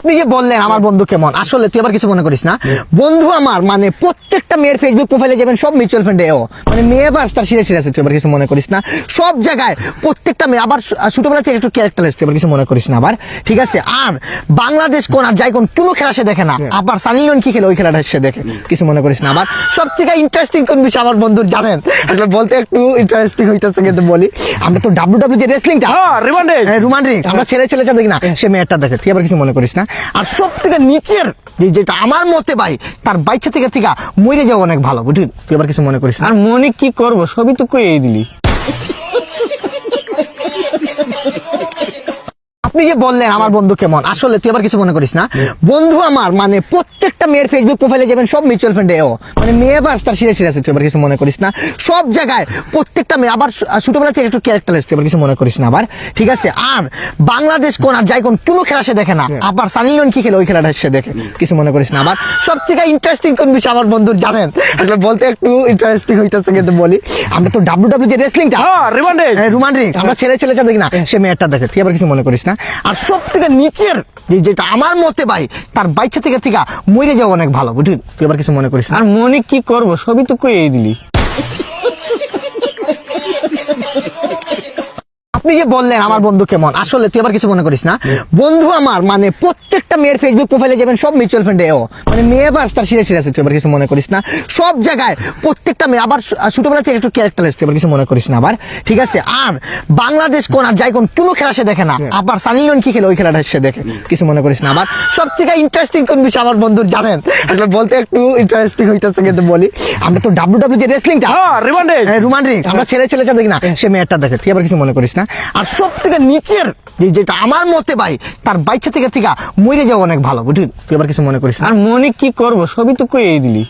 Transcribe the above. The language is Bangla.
আপনি যে বললেন আমার বন্ধু কেমন, আসলে তুই আবার কিছু মনে করিস না। বন্ধু আমার মানে প্রত্যেকটা মেয়ের ফেসবুক প্রোফাইলে যাবেন সব মিউচুয়াল ফান্ডে ও মানে মেয়ে বাস তার সিরিয়াস আছে, তুই আবার কিছু মনে করিস না। সব জায়গায় প্রত্যেকটা মেয়ে আবার ছোটবেলা থেকে একটু ক্যারেক্টারলেস, তুই আবার কিছু মনে করিস না আবার, ঠিক আছে। আর বাংলাদেশ কোন আর যাই কোন কোনো খেলা সে দেখে না, আবার সানি লিওন কি খেলে ওই খেলাটা সে দেখে, কিছু মনে করিস না আবার। সব থেকে ইন্টারেস্টিং কোন বিষয় আমার বন্ধুর জানেন, আসলে বলতে একটু ইন্টারেস্টিং হইতেছে কিন্তু বলি, আমরা তো ডাব্লিউডাব্লিউ যে রেসলিংটা রোমান রিংস আমরা ছেলেটা দেখি না, সে মেয়েটা দেখে, তুই আবার কিছু মনে করিস না। আর সব থেকে নিচের যেটা আমার মতে ভাই তার বাইচ্ছা থেকে মরে যাওয়া অনেক ভালো, বুঝলি, তুই আবার কিছু মনে করিস না। আর মনে কি করবো, সবই তো কই দিলি। আপনি যে বললেন আমার বন্ধু কেমন, আসলে তুই আবার কিছু মনে করিস না। বন্ধু আমার মানে প্রত্যেকটা মেয়ের ফেসবুক প্রোফাইলে যাবেন সব মিউচুয়াল ফান্ডে ও মানে মেয়ে বাস তার সিরিয়াস আছে, তুই আবার কিছু মনে করিস না। সব জায়গায় প্রত্যেকটা মেয়ে আবার ছোটবেলা থেকে একটু ক্যারেক্টারলেস, তুই আবার কিছু মনে করিস না আবার, ঠিক আছে। আর বাংলাদেশ কোন আর যাই কোন কোনো খেলা সে দেখে না, আবার সানি লিওন কি খেলে ওই খেলাটা সে দেখে, কিছু মনে করিস না আবার। সব থেকে ইন্টারেস্টিং কোন বিষয় আমার বন্ধুর জানেন, আসলে বলতে একটু ইন্টারেস্টিং হইতেছে কিন্তু বলি, আমরা তো ডাব্লিউডাব্লিউ যে রেসলিংটা রোমান রিংস আমরা ছেলেটা দেখি না, সে মেয়েটা দেখে, তুই আবার কিছু মনে করিস না। আর সব থেকে নিচের যেটা আমার মতে ভাই তার বাইচ্ছা থেকে মরে যাওয়া অনেক ভালো, বুঝলি, তুই আবার কিছু মনে করিস না। আর মনে কি করবো, সবই তো কই দিলি। আপনি যে বললেন আমার বন্ধু কেমন, আসলে তুই আবার কিছু মনে করিস না। বন্ধু আমার মানে প্রত্যেকটা মেয়ের ফেসবুক প্রোফাইলে যাবেন সব মিউচুয়াল ফান্ডে ও মানে মেয়ে বাস তার সিরিয়াস আছে, তুই আবার কিছু মনে করিস না। সব জায়গায় প্রত্যেকটা মেয়ে আবার ছোটবেলা থেকে একটু ক্যারেক্টারলেস, তুই আবার কিছু মনে করিস না আবার, ঠিক আছে। আর বাংলাদেশ কোন আর যাই কোন কোনো খেলা সে দেখে না, আবার সানি লিওন কি খেলে ওই খেলাটা সে দেখে, কিছু মনে করিস না আবার। সব থেকে ইন্টারেস্টিং কোন বিষয় আমার বন্ধুর জানেন, আসলে বলতে একটু ইন্টারেস্টিং হইতেছে কিন্তু বলি, আমরা তো ডাব্লিউডাব্লিউ যে রেসলিংটা রোমান রিংস আমরা ছেলেটা দেখি না, সে মেয়েটা দেখে, তুই আবার কিছু মনে করিস না। আর সব থেকে নিচের যেটা আমার মতে ভাই তার বাইচ্ছা থেকে মরে যাওয়া অনেক ভালো, বুঝলি, তুই আবার কিছু মনে করিস না। আর মনে কি করবো, সবই তো কই দিলি।